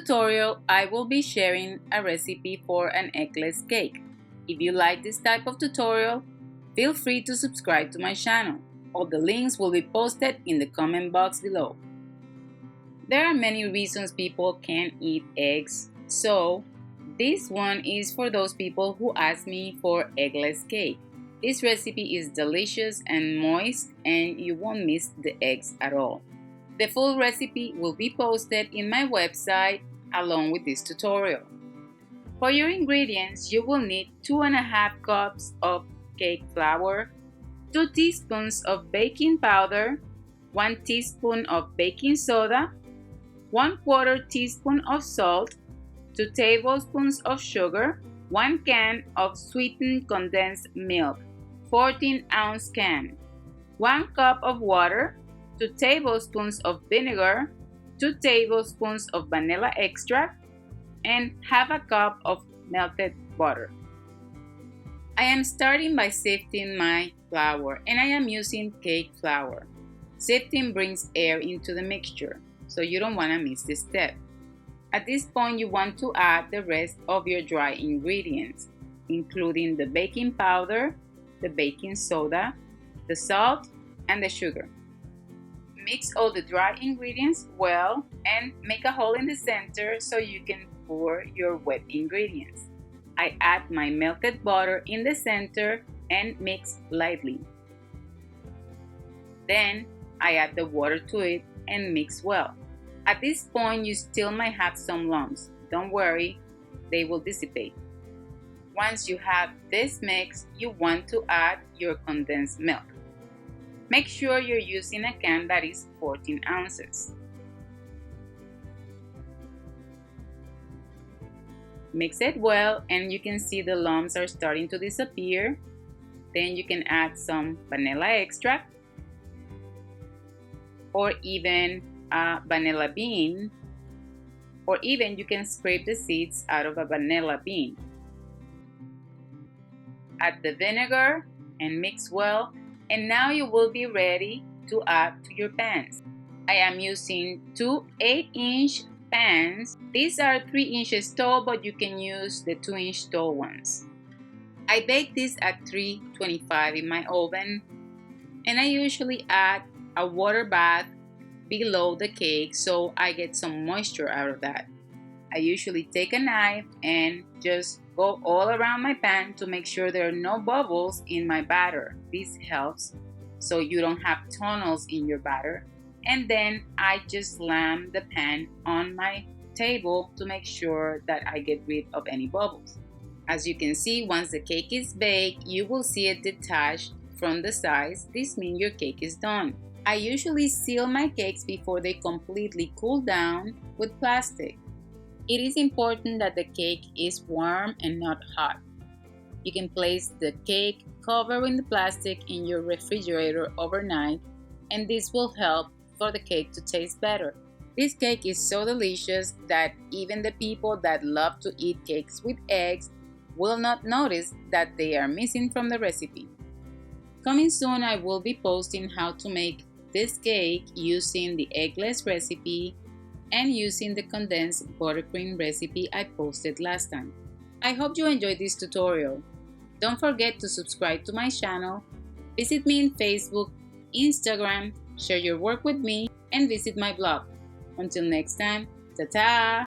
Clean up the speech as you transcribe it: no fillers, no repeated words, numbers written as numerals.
tutorial, I will be sharing a recipe for an eggless cake. If you like this type of tutorial, feel free to subscribe to my channel. All the links will be posted in the comment box below. There are many reasons people can't eat eggs, so this one is for those people who ask me for eggless cake. This recipe is delicious and moist, and you won't miss the eggs at all. The full recipe will be posted in my website along with this tutorial. For your ingredients, you will need 2.5 cups of cake flour, 2 teaspoons of baking powder, 1 teaspoon of baking soda, 1/4 teaspoon of salt, 2 tablespoons of sugar, 1 can of sweetened condensed milk, 14-ounce can, 1 cup of water, 2 tablespoons of vinegar, 2 tablespoons of vanilla extract, and half a cup of melted butter. I am starting by sifting my flour, and I am using cake flour. Sifting brings air into the mixture, so you don't want to miss this step. At this point, you want to add the rest of your dry ingredients, including the baking powder, the baking soda, the salt, and the sugar. Mix all the dry ingredients well and make a hole in the center so you can pour your wet ingredients. I add my melted butter in the center and mix lightly. Then I add the water to it and mix well. At this point, you still might have some lumps. Don't worry, they will dissipate. Once you have this mix, you want to add your condensed milk. Make sure you're using a can that is 14 ounces. Mix it well, and you can see the lumps are starting to disappear. Then you can add some vanilla extract or even a vanilla bean, or even you can scrape the seeds out of a vanilla bean. Add the vinegar and mix well, and now you will be ready to add to your pans. I am using 2 8-inch pans. These are 3 inches tall, but you can use the 2-inch tall ones. I bake this at 325 in my oven, and I usually add a water bath below the cake so I get some moisture out of that. I usually take a knife and just go all around my pan to make sure there are no bubbles in my batter. This helps so you don't have tunnels in your batter. And then I just slam the pan on my table to make sure that I get rid of any bubbles. As you can see, once the cake is baked, you will see it detached from the sides. This means your cake is done. I usually seal my cakes before they completely cool down with plastic. It is important that the cake is warm and not hot. You can place the cake covering the plastic in your refrigerator overnight, and this will help for the cake to taste better. This cake is so delicious that even the people that love to eat cakes with eggs will not notice that they are missing from the recipe. Coming soon, I will be posting how to make this cake using the eggless recipe and using the condensed buttercream recipe I posted last time. I hope you enjoyed this tutorial. Don't forget to subscribe to my channel, visit me in Facebook, Instagram, share your work with me, and visit my blog. Until next time, ta-ta!